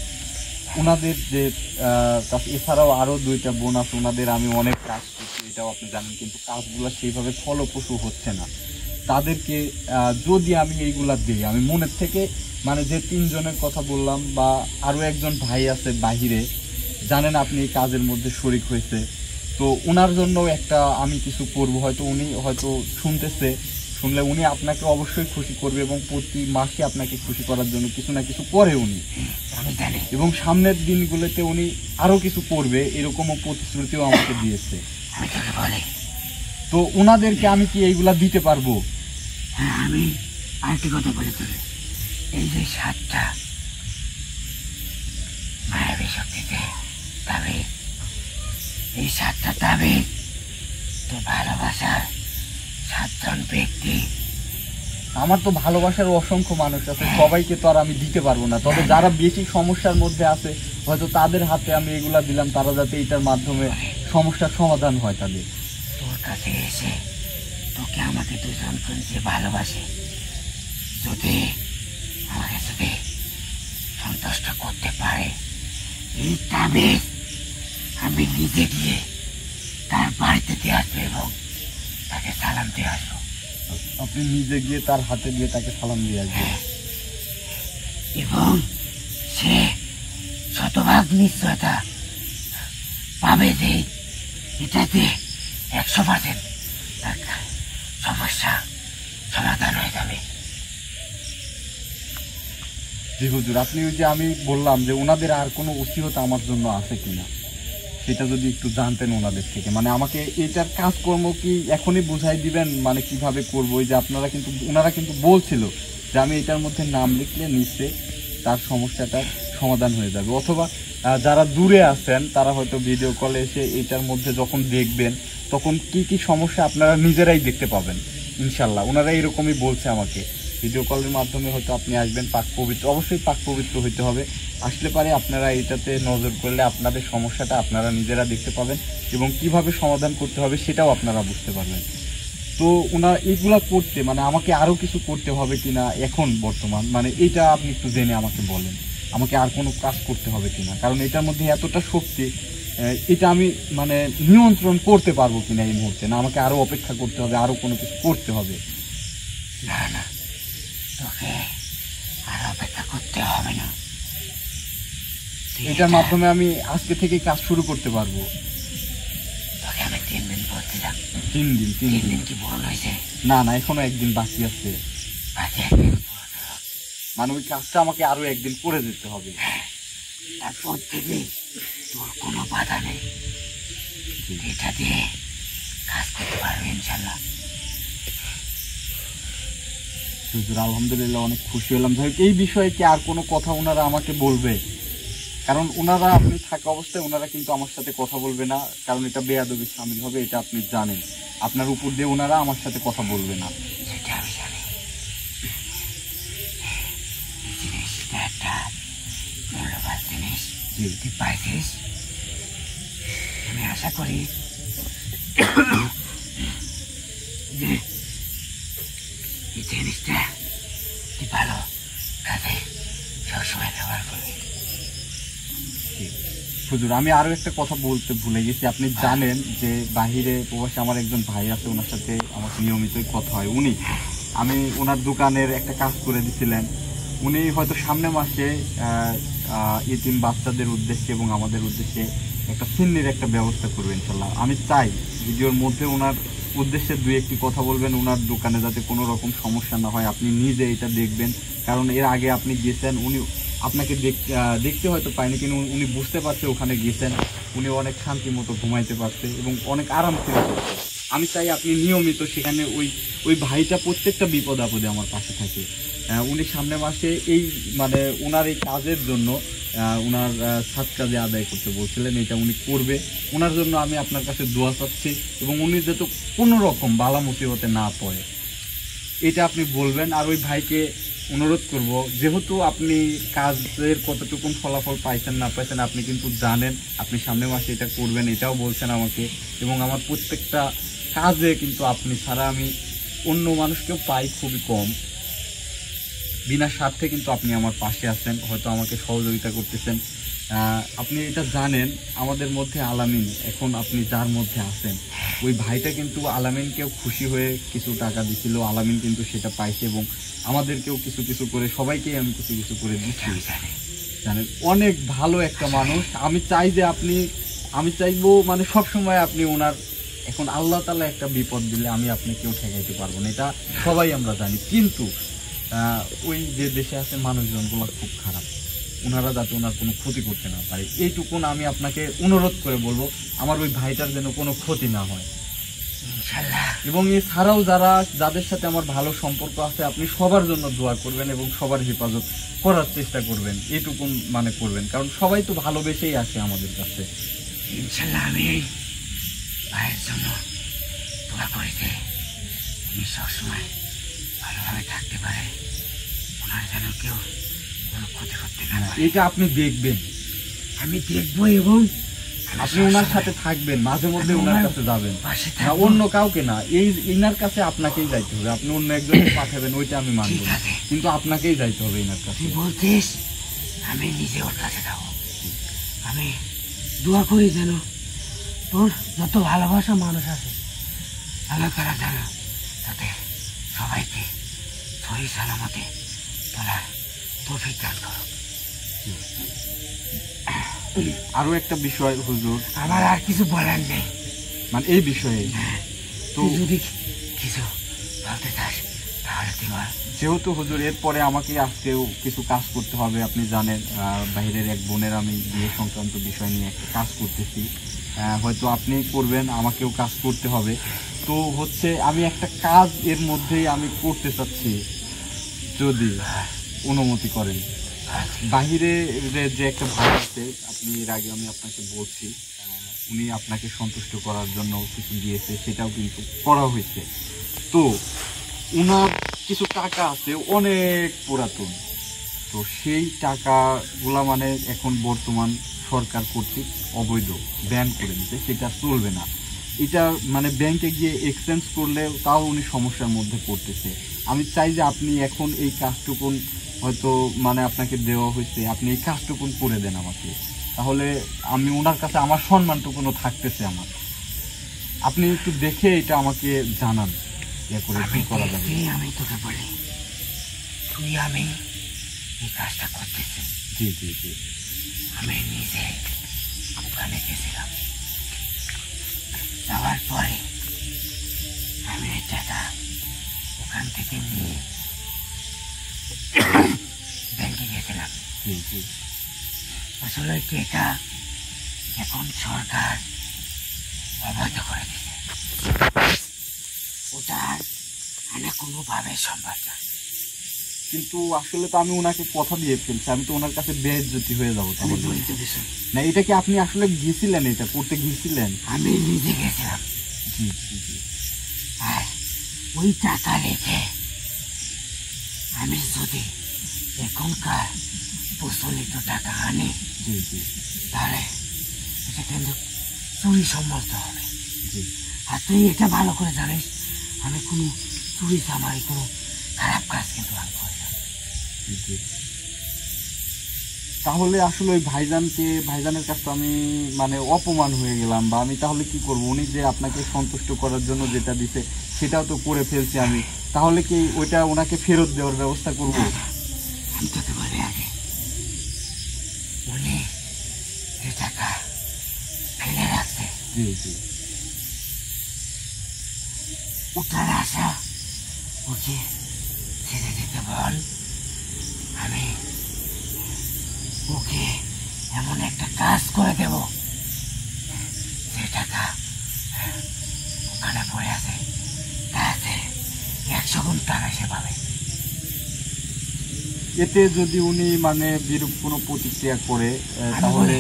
ওনাদের যে এছাড়াও আরও 2টা বোন আছে, ওনাদের আমি অনেক কাজ করছি, এটাও আপনি জানেন, কিন্তু কাজগুলো সেইভাবে ফলপ্রসূ হচ্ছে না। তাদেরকে যদি আমি এইগুলা দিই, আমি মনের থেকে মানে যে 3 জনের কথা বললাম, বা আরও একজন ভাই আছে বাহিরে, জানেন আপনি এই কাজের মধ্যে শরিক হয়েছে, তো ওনার জন্য একটা আমি কিছু করব। হয়তো উনি হয়তো শুনলে উনি আপনাকে অবশ্যই খুশি করবে, এবং প্রতি মাসে আপনাকে খুশি করার জন্য কিছু না কিছু করে উনি, এবং সামনের দিনগুলোতে উনি আরো কিছু করবে এরকমও প্রতিশ্রুতিও আমাকে দিয়েছে। তো ওনাদেরকে আমি কি এইগুলা দিতে পারবো? হ্যাঁ, আমি আরেকটি কথা বলে তোলে, এই যে 7টা মায়াবী শক্তিতে তবে এই 7টা তবে তো ভালোবাসার 7 জন ব্যক্তি। আমার তো ভালোবাসার অসংখ্য মানুষ আছে, সবাইকে তো আর আমি দিতে পারবো না, তবে যারা বেশি সমস্যার মধ্যে আছে হয়তো তাদের হাতে আমি এগুলা দিলাম, তারা যাতে এটার মাধ্যমে সমস্যার সমাধান হয় তাদের। তোর কাছে এসে তোকে আমাকে 2 জনকে যে ভালোবাসে, যদি আমাকে যদি সন্তুষ্ট করতে পারে, এই তাবিজ আমি নিজে গিয়ে তার বাড়িতে দিয়ে আসবো এবং তাকে সালাম দিয়ে আসবো। আপনি নিজে গিয়ে তার হাতে দিয়ে তাকে সালাম দিয়ে আসবেন? এবং সে শতভাগ নিশ্চয়তা পাবে যে এটাতে 100% তার সমস্যা সমাধান হয়ে যাবে। জি হুজুর, আপনি ওই যে আমি বললাম যে ওনাদের আর কোনো ওসিয়ত আমার জন্য আছে কিনা সেটা যদি একটু জানতেন ওনাদের থেকে, মানে আমাকে এটার কাজকর্ম কি এখনই বুঝাই দিবেন, মানে কিভাবে করবো। ওই যে ওনারা কিন্তু বলছিল যে আমি এটার মধ্যে নাম লিখলে নিশ্চয়ই তার সমস্যাটার সমাধান হয়ে যাবে। অথবা যারা দূরে আছেন তারা হয়তো ভিডিও কলে এসে এটার মধ্যে যখন দেখবেন তখন কি কি সমস্যা আপনারা নিজেরাই দেখতে পাবেন ইনশাল্লাহ। ওনারা এরকমই বলছে আমাকে, ভিডিও কলের মাধ্যমে হয়তো আপনি আসবেন, পাক পবিত্র, অবশ্যই পাক পবিত্র হইতে হবে। আসলে পারে আপনারা এটাতে নজর করলে আপনাদের সমস্যাটা আপনারা নিজেরা দেখতে পাবেন, এবং কিভাবে সমাধান করতে হবে সেটাও আপনারা বুঝতে পারবেন। তো ওনারা এইগুলা করতে মানে আমাকে আরও কিছু করতে হবে কিনা এখন বর্তমান, মানে এইটা আপনি একটু জেনে আমাকে বলেন, আমাকে আর কোনো কাজ করতে হবে কিনা, কারণ এটার মধ্যে এতটা শক্তি, এটা আমি মানে নিয়ন্ত্রণ করতে পারবো কিনা এই মুহূর্তে, না আমাকে আরও অপেক্ষা করতে হবে, আরও কোনো কিছু করতে হবে? না না, তোকে আর অপেক্ষা করতে হবে না, এটার মাধ্যমে আমি আজকে থেকে কাজ শুরু করতে পারবো। তোকে আমি 3 দিন বলছিলাম। 3 দিন? 3 দিন কি পূরণ হয়েছে? না না, এখনো একদিন বাকি আছে। বাকি একদিন মানে ওই কাজটা আমাকে আরো একদিন করে যেতে হবে। তারপর থেকে তোর কোনো বাধা নেই, এটা দিয়ে কাজ করতে পারবি ইনশাল্লাহ। হুজুর আলহামদুলিল্লাহ, অনেক খুশি হলাম। যাই হোক, এই বিষয়ে কি আর কোনো কথা ওনারা আমাকে বলবে? কারণ ওনারা আপনি থাকা অবস্থায় ওনারা কিন্তু আমার সাথে কথা বলবে না, কারণ এটা বেয়াদবি শামিল হবে, এটা আপনি জানেন। আপনার উপর দিয়ে ওনারা আমার সাথে কথা বলবে না। সেটা আমি জানি। এই জিনিসটা একটা মূল্যবান জিনিস তুই পাইছিস। আমি আশা করি যে এই জিনিসটা তুই ভালো কাজে সবসময় ব্যবহার করবি। হুজুর, আমি আরো একটা কথা বলতে ভুলে গেছি। আপনি জানেন যে বাহিরে প্রবাসে আমার একজন ভাই আছে, ওনার সাথে আমার নিয়মিতই কথা হয়। আমি ওনার দোকানের একটা কাজ করে দিছিলেন। উনি হয়তো সামনে মাসে ইতিম বাচ্চাদের উদ্দেশ্যে এবং আমাদের উদ্দেশ্যে একটা সিন্নির একটা ব্যবস্থা করবেন ইনশাল্লাহ। আমি চাই ভিডিওর মধ্যে ওনার উদ্দেশ্যে দুই একটি কথা বলবেন, ওনার দোকানে যাতে কোনো রকম সমস্যা না হয়। আপনি নিজে এটা দেখবেন, কারণ এর আগে আপনি গিয়েছেন, উনি আপনাকে দেখতে হয়তো পায়নি, কিন্তু উনি বুঝতে পারছে ওখানে গিয়েছেন, উনি অনেক শান্তি মতো ঘুমাইতে পারছে এবং অনেক আরাম ফিরে পাচ্ছে। আমি চাই আপনি নিয়মিত সেখানে ওই ভাইটা প্রত্যেকটা বিপদ আপদে আমার পাশে থাকে। উনি সামনের মাসে এই মানে ওনার এই কাজের জন্য ওনার সাত কাজে আদায় করতে বলছিলেন, এটা উনি করবে। ওনার জন্য আমি আপনার কাছে দোয়া চাচ্ছি এবং উনি যাতে কোনো রকম বালা মুসিবতে না পড়ে এটা আপনি বলবেন। আর ওই ভাইকে অনুরোধ করব, যেহেতু আপনি কাজের কতটুকুন ফলাফল পাইছেন না পাইছেন আপনি কিন্তু জানেন, আপনি সামনের মাসে এটা করবেন, এটাও বলছেন আমাকে। এবং আমার প্রত্যেকটা কাজে কিন্তু আপনি ছাড়া আমি অন্য মানুষকেও পাই খুবই কম। বিনা স্বার্থে কিন্তু আপনি আমার পাশে আছেন, হয়তো আমাকে সহযোগিতা করতেছেন। আপনি এটা জানেন, আমাদের মধ্যে আলামিন, এখন আপনি যার মধ্যে আছেন ওই ভাইটা কিন্তু আলামিনকেও খুশি হয়ে কিছু টাকা দিছিল, আলামিন কিন্তু সেটা পাইছে এবং আমাদেরকেও কিছু কিছু করে, সবাইকেই আমি কিছু কিছু করে দিচ্ছি। জানেন, অনেক ভালো একটা মানুষ। আমি চাইবো মানে সবসময় আপনি ওনার, এখন আল্লাহ তাআলা একটা বিপদ দিলে আমি আপনাকেও ঠেকাইতে পারবো না, এটা সবাই আমরা জানি। কিন্তু ওই যে দেশে আছে মানুষজনগুলো খুব খারাপ, ওনারা যাতে ওনার কোনো ক্ষতি করতে না পারে, এইটুকুন আমি আপনাকে অনুরোধ করে বলবো, আমার ওই ভাইটার যেন কোনো ক্ষতি না হয়। এবং এছাড়াও যাদের সাথে আমার ভালো সম্পর্ক আছে, আপনি সবার জন্য দোয়া করবেন এবং সবার হেফাজত করার চেষ্টা করবেন, এইটুকুন মানে করবেন, কারণ সবাই তো ভালোবেসেই আসে আমাদের কাছে। ইনশাল্লাহ আমি ভাইয়ের জন্য দোয়া করি যে উনি সবসময় ভালোভাবে থাকতে পারে, ওনার যেন কেউ কোনো ক্ষতি করতে না পারে। এটা আপনি দেখবেন, আমি দেখবো এবং আপনি ওনার সাথে থাকবেন, মাঝে মধ্যে ওনার কাছে যাবেন, না অন্য কাউকে না, ইনার কাছে আপনাকেই যাইতে হবে। আপনি অন্য একজনকে পাঠাবেন ওইটা আমি মানব না, কিন্তু আপনাকেই যাইতে হবে ইনার কাছে। তুই বলছিস, আমি নিজে ওর কাছে যাবো। আমি দোয়া করি যেন তোর যত ভালোবাসা মানুষ আছে আল্লাহ তাআলা যেন তাতে সবাইকে সহি সালামতে তোলার তৌফিক দান করো। আরো একটা বিষয় হুজুর, আমার আর কিছু বলার নেই, মানে এই বিষয়ে তো যদি কিছু বলতে চাস তাহলে তুই বল। যেহেতু হুজুর এরপরে আমাকে আজকেও কিছু কাজ করতে হবে, আপনি জানেন বাইরের এক বোনের আমি বিয়ে সংক্রান্ত বিষয় নিয়ে একটা কাজ করতেছি, হয়তো আপনি করবেন, আমাকেও কাজ করতে হবে। তো হচ্ছে আমি একটা কাজ এর মধ্যেই আমি করতে চাচ্ছি, যদি অনুমতি করেন। বাহিরে যে একটা ভাই আছে, আপনি এর আগে আমি আপনাকে বলছি, উনি আপনাকে সন্তুষ্ট করার জন্য কিছু দিয়েছে, সেটাও কিন্তু করা হয়েছে। তো ওনার কিছু টাকা আছে অনেক পুরাতন, তো সেই টাকাগুলা মানে এখন বর্তমান সরকার কর্তৃক অবৈধ ব্যান করে দিতে, সেটা চলবে না। এটা মানে ব্যাংকে গিয়ে এক্সচেঞ্জ করলে তাও উনি সমস্যার মধ্যে পড়তেছে। আমি চাই যে আপনি এখন এই কাজটুকুন হয়তো মানে আপনাকে দেওয়া হয়েছে, আপনি এই কাজটুকুন করে দেন আমাকে, তাহলে আমি ওনার কাছে আমার সম্মানটুকুনও থাকতেছে আমার। আপনি একটু দেখে এটা আমাকে জানান, কি করা যাবে। আমি তোকে বলি, তুই আমি এই কাজটা করতেছি। জি জি জি। আমি নিজে ওখানে গেছিলাম, যাওয়ার পরে আমি এই টাকা ওখান থেকে নিয়ে ব্যাংকে গেছিলাম। জি জি। আসলে টাকা এখন সরকার অবৈধ করে দিছে, ওটা আনা কোনোভাবে সম্ভব না। কিন্তু আসলে তো আমি ওনাকে কথা দিয়ে ফেলছি, আমি তো ওনার কাছে বেইজ্জতি হয়ে যাবো আমি তাহলে। বলতে দিছি না, এটা কি আপনি আসলে গিয়েছিলেন, এটা করতে গিয়েছিলেন? আমি নিজে গেছিলাম। জি জি জি আর ওই টাকা রেখে আমি যদি এখনকার প্রচলিত টাকা আনি জি জি তাহলে এটা কিন্তু চুরি সম্মত হবে। জি আর তুই এটা ভালো করে জানিস আমি কোনো চুরি চামারি কোনো খারাপ কাজ কিন্তু আমি করি না। জি। তাহলে আসলে ওই ভাইজানের কাছে আমি মানে অপমান হয়ে গেলাম, বা আমি তাহলে কি করব? উনি যে আপনাকে সন্তুষ্ট করার জন্য যেটা দিছে সেটাও তো করে ফেলছি আমি, তাহলে কি ওইটা ওনাকে ফেরত দেওয়ার ব্যবস্থা করব? আমি তোকে বলি আগে, উনি যে টাকা ফেলে রাখছে জি জি ওটার আশা ওকে ছেড়ে দিতে বল। আমি ওকে এমন একটা কাজ করে দেব যে টাকা ওখানে পড়ে আছে তাতে 100 গুণ টাকা সে পাবে। এতে যদি উনি মানে বিরূপ কোনো প্রতিক্রিয়া করে আমি তাহলে বলি,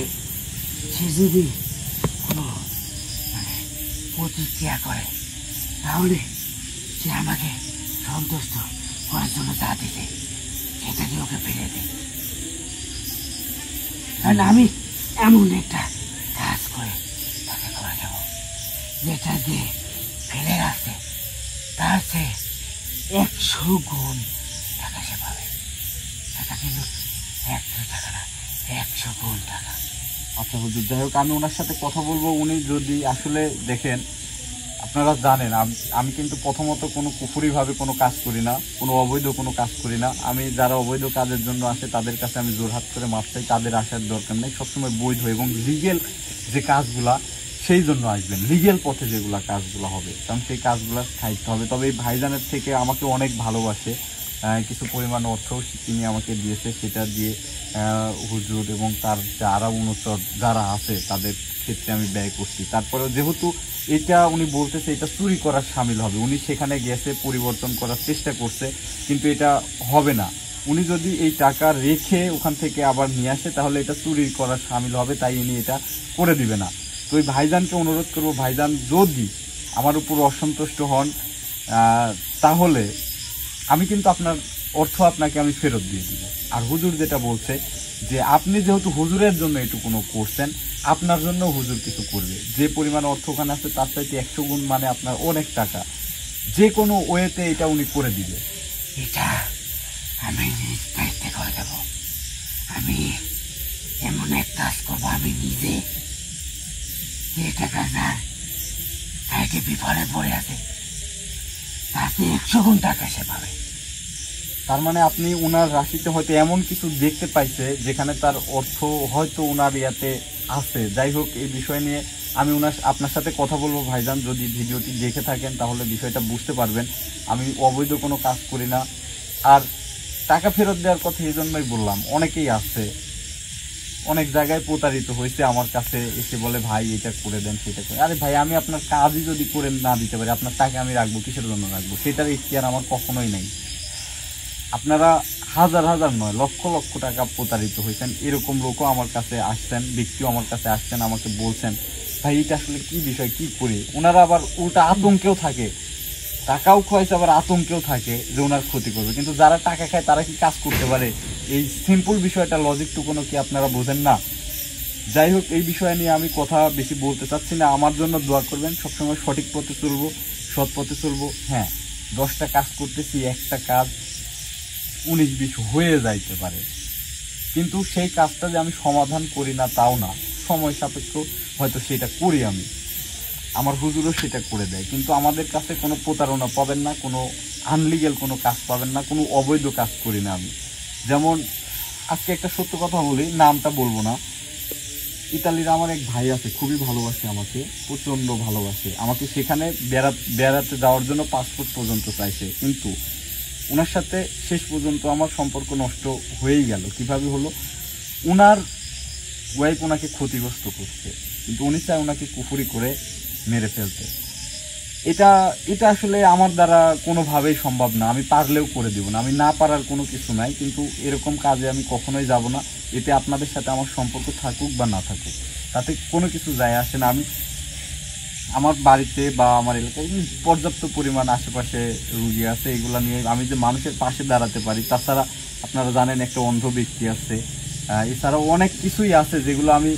সে যদি কোনো মানে প্রতিক্রিয়া করে তাহলে সে আমাকে সন্তুষ্ট করার জন্য যা দিতে সেটা দিয়ে ওকে ফেলে দেয়। কারণ আমি এমন একটা কাজ করে তাকে করে দেব যেটা দিয়ে ফেলে রাখছে তার চেয়ে 100 গুণ টাকা সে পাবে। টাকা কিন্তু 100 টাকা না, 100 গুণ টাকা। আচ্ছা হুজুর, যাই হোক, আমি ওনার সাথে কথা বলবো। উনি যদি আসলে দেখেন, আপনারা জানেন আমি কিন্তু প্রথমত কোনো কুফুরিভাবে কোনো কাজ করি না, কোনো অবৈধ কোনো কাজ করি না। আমি যারা অবৈধ কাজের জন্য আসে তাদের কাছে আমি জোরহাত করে মাপ চাই, তাদের আসার দরকার নেই। সবসময় বৈধ এবং লিগেল যে কাজগুলা সেই জন্য আসবেন, লিগেল পথে যেগুলা কাজগুলো হবে, কারণ সেই কাজগুলো খাইতে হবে। তবে এই ভাইজানের থেকে আমাকে অনেক ভালোবাসে, কিছু পরিমাণ অর্থ তিনি আমাকে দিয়েছে, সেটা দিয়ে হুজুর এবং তার যারা অনুচর যারা আছে তাদের ক্ষেত্রে আমি ব্যয় করছি। তারপরেও যেহেতু এটা উনি বলতেছে এটা চুরি করার সামিল হবে, উনি সেখানে গেছে পরিবর্তন করার চেষ্টা করছে, কিন্তু এটা হবে না। উনি যদি এই টাকা রেখে ওখান থেকে আবার নিয়ে আসে তাহলে এটা চুরি করার সামিল হবে, তাই উনি এটা করে দিবে না। তো ওই ভাইজানকে অনুরোধ করবো, ভাইজান যদি আমার উপর অসন্তুষ্ট হন তাহলে আমি কিন্তু আপনার অর্থ আপনাকে আমি ফেরত দিয়ে দিব। আর হুজুর যেটা বলছে যে আপনি যেহেতু হুজুরের জন্য এটুকুনো করছেন, আপনার জন্য হুজুর কিছু করবে। যে পরিমাণ অর্থ ওখানে আছে তার চাইতে 100 গুণ, মানে আপনার অনেক টাকা, যে কোনো ওয়েতে এটা উনি করে দিবে। এটা আমি নিজ দায়িত্বে করে দেব। আমি এমন এক কাজ করবো আমি নিজে, যে টাকা যার সাইডে বিফলে পড়ে আছে তাতে 100 গুণ টাকা সে পাবে। তার মানে আপনি ওনার রাশিতে হয়তো এমন কিছু দেখতে পাইছে যেখানে তার অর্থ হয়তো ওনার ইয়াতে আছে। যাই হোক, এই বিষয় নিয়ে আমি আপনার সাথে কথা বলবো ভাইজান। যদি ভিডিওটি দেখে থাকেন তাহলে বিষয়টা বুঝতে পারবেন আমি অবৈধ কোনো কাজ করি না। আর টাকা ফেরত দেওয়ার কথা এই জন্যই বললাম, অনেকেই আছে, অনেক জায়গায় প্রতারিত হয়েছে, আমার কাছে এসে বলে ভাই এটা করে দেন সেটা করে। আরে ভাই, আমি আপনার কাজই যদি করে না দিতে পারি, আপনার টাকা আমি রাখবো কিসের জন্য রাখবো? সেটার ইখতিয়ার আমার কখনোই নেই। আপনারা হাজার হাজার নয় লক্ষ লক্ষ টাকা প্রতারিত হয়েছেন, এরকম লোকও আমার কাছে আসছেন, ব্যক্তিও আমার কাছে আসছেন, আমাকে বলছেন ভাই এটা আসলে কি বিষয়, কি করি। ওনারা আবার উল্টা আতঙ্কেও থাকে, টাকাও খোয়াইছে আবার আতঙ্কেও থাকে যে ওনার ক্ষতি করবে। কিন্তু যারা টাকা খায় তারা কি কাজ করতে পারে? এই সিম্পল বিষয়টা, লজিকটুকুনো কি আপনারা বোঝেন না? যাই হোক, এই বিষয় নিয়ে আমি কথা বেশি বলতে চাচ্ছি না। আমার জন্য দোয়া করবেন, সবসময় সঠিক পথে চলবো, সৎ পথে চলবো। হ্যাঁ, 10টা কাজ করতেছি, একটা কাজ 19-20 হয়ে যাইতে পারে, কিন্তু সেই কাজটা যে আমি সমাধান করি না তাও না, সময় সাপেক্ষ হয়তো সেটা করি আমি, আমার হুজুরও সেটা করে দেয়। কিন্তু আমাদের কাছে কোনো প্রতারণা পাবেন না, কোনো আনলিগেল কোনো কাজ পাবেন না, কোনো অবৈধ কাজ করি না আমি। যেমন আজকে একটা সত্য কথা বলি, নামটা বলবো না। ইতালির আমার এক ভাই আছে, খুবই ভালোবাসে আমাকে, প্রচন্ড ভালোবাসে আমাকে। সেখানে বেড়াতে যাওয়ার জন্য পাসপোর্ট পর্যন্ত চাইছে, কিন্তু ওনার সাথে শেষ পর্যন্ত আমার সম্পর্ক নষ্ট হয়েই গেল। কিভাবে হলো? ওনার ওয়াইফ ওনাকে ক্ষতিগ্রস্ত করছে, কিন্তু উনি চায় ওনাকে কুফুরি করে মেরে ফেলতে। এটা এটা আসলে আমার দ্বারা কোনোভাবেই সম্ভব না। আমি পারলেও করে দিব না, আমি না পারার কোনো কিছু নাই, কিন্তু এরকম কাজে আমি কখনোই যাব না। এতে আপনাদের সাথে আমার সম্পর্ক থাকুক বা না থাকুক তাতে কোনো কিছু যায় আসে না। আমি আমার বাড়িতে বা আমার এলাকায় পর্যাপ্ত পরিমাণ আশেপাশে রুগী আছে, এগুলো নিয়ে আমি যে মানুষের পাশে দাঁড়াতে পারি। তাছাড়া আপনারা জানেন একটা অন্ধ ব্যক্তি আছে, এছাড়াও অনেক কিছুই আছে যেগুলো আমি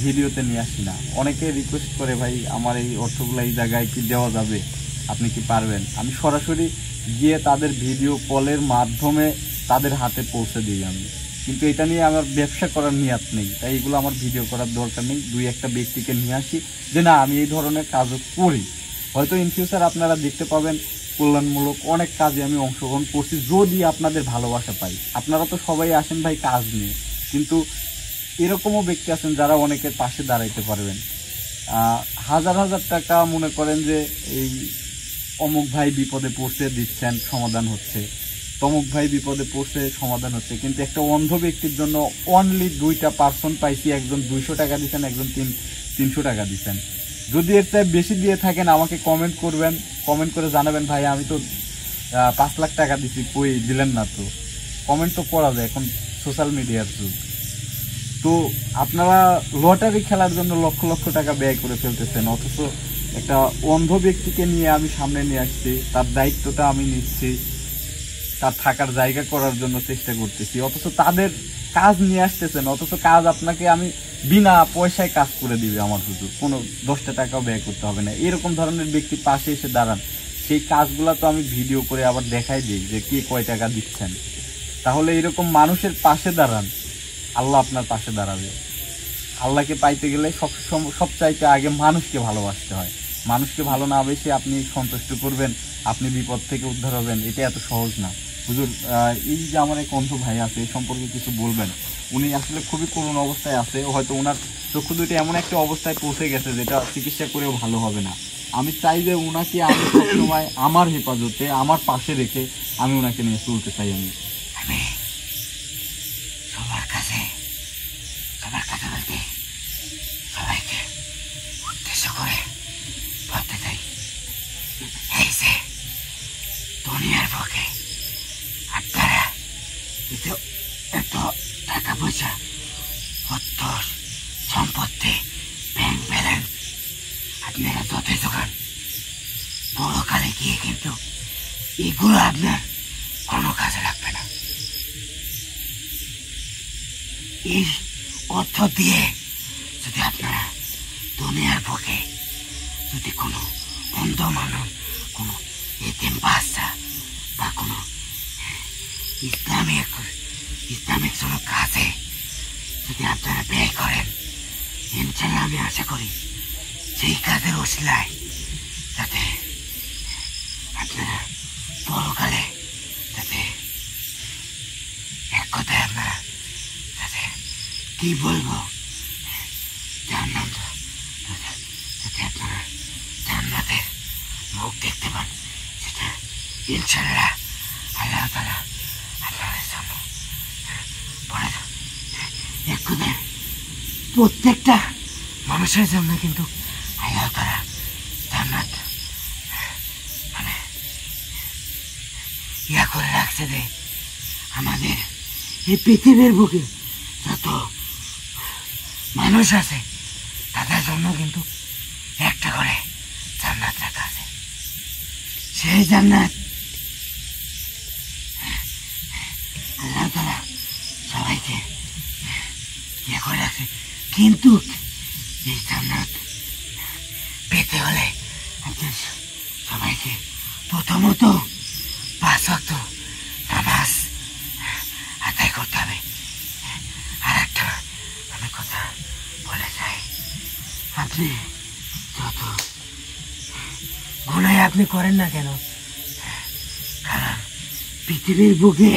ভিডিওতে নিয়ে আসি না। অনেকে রিকোয়েস্ট করে, ভাই আমার এই অর্থগুলো এই জায়গায় কি দেওয়া যাবে, আপনি কি পারবেন? আমি সরাসরি গিয়ে তাদের ভিডিও কলের মাধ্যমে তাদের হাতে পৌঁছে দিই আমি, কিন্তু এটা নিয়ে আমার ব্যবসা করার নিয়াত নেই, তাই এগুলো আমার ভিডিও করার দরকার নেই। দুই একটা ব্যক্তিকে নিয়ে আসি যে না আমি এই ধরনের কাজও করি, হয়তো ইন ফিউচার আপনারা দেখতে পাবেন কল্যাণমূলক অনেক কাজে আমি অংশগ্রহণ করছি যদি আপনাদের ভালোবাসা পাই। আপনারা তো সবাই আসেন ভাই কাজ নিয়ে, কিন্তু এরকমও ব্যক্তি আছেন যারা অনেকের পাশে দাঁড়াইতে পারবেন। হাজার হাজার টাকা মনে করেন যে এই অমুক ভাই বিপদে পড়ছে দিচ্ছেন, সমাধান হচ্ছে, তমুক ভাই বিপদে পড়ছে সমাধান হচ্ছে, কিন্তু একটা অন্ধ ব্যক্তির জন্য অনলি 2টা পার্সন পাইছি, একজন 200 টাকা দিচ্ছেন, একজন 300 টাকা দিচ্ছেন। যদি এর চেয়ে বেশি দিয়ে থাকেন আমাকে কমেন্ট করবেন, কমেন্ট করে জানাবেন ভাই আমি তো 5 লাখ টাকা দিচ্ছি, কই দিলেন না। তো কমেন্ট তো করা যায়, এখন সোশ্যাল মিডিয়ার যুগ। তো আপনারা লটারি খেলার জন্য লক্ষ লক্ষ টাকা ব্যয় করে ফেলতেছেন, অথচ একটা অন্ধ ব্যক্তিকে নিয়ে আমি সামনে নিয়ে আসছি, তার দায়িত্বটা আমি নিচ্ছি, তার থাকার জায়গা করার জন্য চেষ্টা করতেছি, অথচ তাদের কাজ নিয়ে আসতেছেন, অথচ কাজ আপনাকে আমি বিনা পয়সায় কাজ করে দিবে আমার হুজুর, কোনো 10টা টাকাও ব্যয় করতে হবে না। এরকম ধরনের ব্যক্তি পাশে এসে দাঁড়ান, সেই কাজগুলো তো আমি ভিডিও করে আবার দেখাই দিই যে কে কয় টাকা দিচ্ছেন। তাহলে এরকম মানুষের পাশে দাঁড়ান, আল্লাহ আপনার পাশে দাঁড়াবে। আল্লাহকে পাইতে গেলে সবচাইতে আগে মানুষকে ভালোবাসতে হয়। মানুষকে ভালো না বেশি আপনি সন্তুষ্ট করবেন, আপনি বিপদ থেকে উদ্ধার হবেন, এটা এত সহজ না। হুজুর এই যে আমার এক অন্ধ ভাই আছে এই সম্পর্কে কিছু বলবেন? উনি আসলে খুবই করুণ অবস্থায় আছে, হয়তো ওনার চক্ষু দুইটা এমন একটা অবস্থায় পৌঁছে গেছে যেটা চিকিৎসা করেও ভালো হবে না। আমি চাই যে ওনাকে আমি সবসময় আমার হেফাজতে আমার পাশে রেখে আমি ওনাকে নিয়ে চলতে চাই। আমি সবার কাছে বলতে সবাইকে উদ্দেশ্য করে বলতে চাই, এই যে দুনিয়ার বুকে আপনারা এত টাকা পয়সা, অর্থ সম্পত্তি, ব্যাংক ব্যালেন্স আপনারা যত জোগান, বড়কালে গিয়ে কিন্তু এগুলো আপনার কোনো কাজে লাগবে না। এই অর্থ দিয়ে যদি আপনারা দুনিয়ার বুকে যদি কোনো অন্ধ মানুষ, কোনো এতিম বাচ্চা বা কোনো ইসলামিক কোনো কাজে যদি আপনারা ব্যয় করেন, ইনশাল্লাহ আমি আশা করি সেই কাজের ওসিলায় যাতে আপনারা পরকালে যাতে এক কথায় আপনারা যাতে কি বলবো যাতে আপনারা জান্নাতের মুখ দেখতে পান, সেটা ইনশাল্লাহ আল্লাহ তাআলা আপনাদের জন্য বলে দেন। এক কথায় প্রত্যেকটা মানুষের জন্য কিন্তু আল্লাহ তাআলা জান্নাত মানে ইয়া করে রাখছে যে আমাদের এই পৃথিবীর বুকে যত মানুষ আছে তাদের জন্য কিন্তু একটা করে জান্নাত রাখা আছে। সেই জান্নাত আল্লাহ তাআলা সবাইকে ইয়ে করে রাখছে, কিন্তু এই জান্নাত পেতে হলে আপনার সবাইকে প্রথমত 5 ওয়াক্ত নামাজ আদায় করতে হবে। আর একটা আমি কথা বলে যাই, আপনি যত গুনাহ আপনি করেন না কেন, কারণ পৃথিবীর বুকে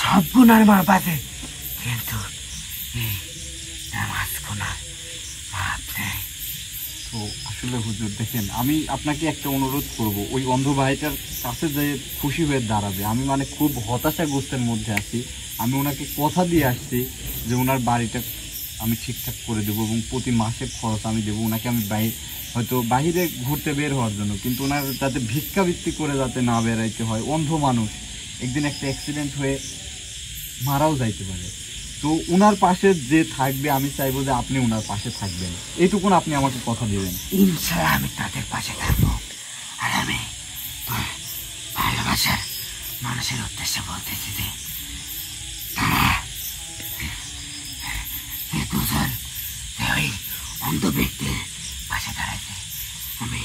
সব গুনার মাপ আছে, কিন্তু এই নামাজ গুনার মাপ নেই। তো আসলে হুজুর দেখেন, আমি আপনাকে একটা অনুরোধ করব, ওই অন্ধ ভাইটার কাছে যে খুশি হয়ে দাঁড়াবে। আমি মানে খুব হতাশাগ্রস্তের মধ্যে আছি, আমি ওনাকে কথা দিয়ে আসছি যে ওনার বাড়িটা আমি ঠিকঠাক করে দেবো এবং প্রতি মাসের খরচ আমি দেবো, ওনাকে আমি হয়তো বাহিরে ঘুরতে বের হওয়ার জন্য, কিন্তু ওনার যাতে ভিক্ষাবৃত্তি করে যাতে না বেড়াইতে হয়। অন্ধ মানুষ, একদিন একটা অ্যাক্সিডেন্ট হয়ে মারাও যাইতে পারে। তো উনার পাশে যে থাকবে, আমি চাইবো যে আপনি উনার পাশে থাকবেন, এইটুকুন আপনি আমাকে কথা দিবেন। ইনশাআল্লাহ আমি তাদের পাশে থাকবো। আর আমি ভালোবাসার মানুষের উদ্দেশ্যে বলতেছি যে তারা যে দুজন ওই অন্ধ ব্যক্তির পাশে দাঁড়াইছে, আমি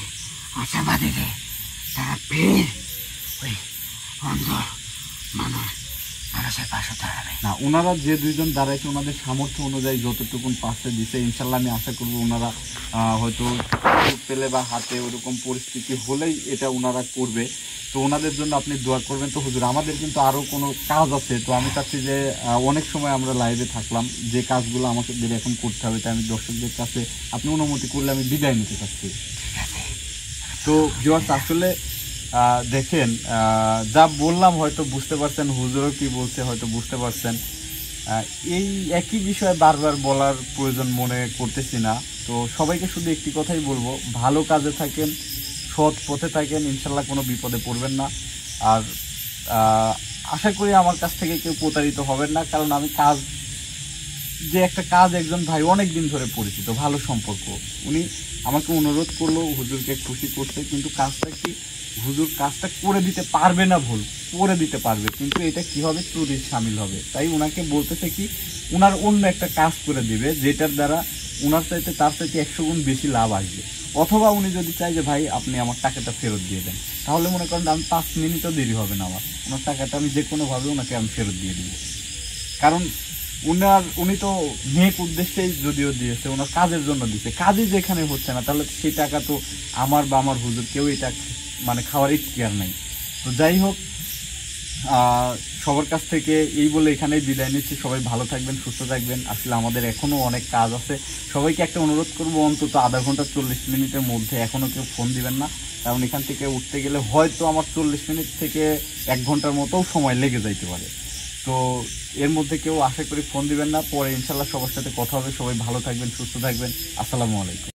আশাবাদী যে তারা ফের ওই অন্ধ মানুষের পাশে দাঁড়াবে না, ওনারা যে দুইজন দাঁড়াইছে ওনাদের সামর্থ্য অনুযায়ী যতটুকুন পাশে দিছে, ইনশাল্লাহ আমি আশা করবো ওনারা হয়তো পেলে বা হাতে ওরকম পরিস্থিতি হলেই এটা ওনারা করবে। তো ওনাদের জন্য আপনি দোয়া করবেন। তো হুজুর, আমাদের কিন্তু আরও কোনো কাজ আছে, তো আমি চাচ্ছি যে অনেক সময় আমরা লাইভে থাকলাম, যে কাজগুলো আমাদের এখন করতে হবে, তাই আমি দর্শকদের কাছে আপনি অনুমতি করলে আমি বিদায় নিতে চাচ্ছি। তো ভিউয়ার্স, আসলে দেখেন, যা বললাম হয়তো বুঝতে পারছেন, হুজুরও কি বলছে হয়তো বুঝতে পারছেন। এই একই বিষয়ে বারবার বলার প্রয়োজন মনে করতেছি না। তো সবাইকে শুধু একটি কথাই বলবো, ভালো কাজে থাকেন, সৎ পথে থাকেন, ইনশাল্লাহ কোনো বিপদে পড়বেন না। আর আশা করি আমার কাছ থেকে কেউ প্রতারিত হবেন না, কারণ আমি যে একটা কাজ একজন ভাই অনেক দিন ধরে পরিচিত, ভালো সম্পর্ক, উনি আমাকে অনুরোধ করলো হুজুরকে খুশি করতে, কিন্তু কাজটা কি হুজুর কাজটা করে দিতে পারবে না, ভুল করে দিতে পারবে, কিন্তু এটা কি হবে, চুরির সামিল হবে। তাই উনাকে বলতেছে কি উনার অন্য একটা কাজ করে দিবে, যেটার দ্বারা উনার চাইতে তার চাইতে 100 গুণ বেশি লাভ আসবে। অথবা উনি যদি চাই যে ভাই আপনি আমার টাকাটা ফেরত দিয়ে দেন, তাহলে মনে করেন আমি 5 মিনিটও দেরি হবে না, আমার ওনার টাকাটা আমি যে কোনোভাবে ওনাকে আমি ফেরত দিয়ে দিব। কারণ উনি তো নেক উদ্দেশ্যেই যদিও দিয়েছে, ওনার কাজের জন্য দিয়েছে, কাজই যেখানে হচ্ছে না, তাহলে সেই টাকা তো আমার বা আমার হুজুর কেউ এটা মানে খাওয়ার ইখতিয়ার নাই। তো যাই হোক, সবার কাছ থেকে এই বলে এখানেই বিদায় নিচ্ছি। সবাই ভালো থাকবেন, সুস্থ থাকবেন। আসলে আমাদের এখনও অনেক কাজ আছে। সবাইকে একটা অনুরোধ করবো, অন্তত আধা ঘন্টা 40 মিনিটের মধ্যে এখনও কেউ ফোন দিবেন না, কারণ এখান থেকে উঠতে গেলে হয়তো আমার 40 মিনিট থেকে 1 ঘন্টার মতোও সময় লেগে যাইতে পারে। তো এর মধ্যে কেউ আশা করি ফোন দিবেন না। পরে ইনশাল্লাহ সবার সাথে কথা হবে। সবাই ভালো থাকবেন, সুস্থ থাকবেন। আসসালামু আলাইকুম।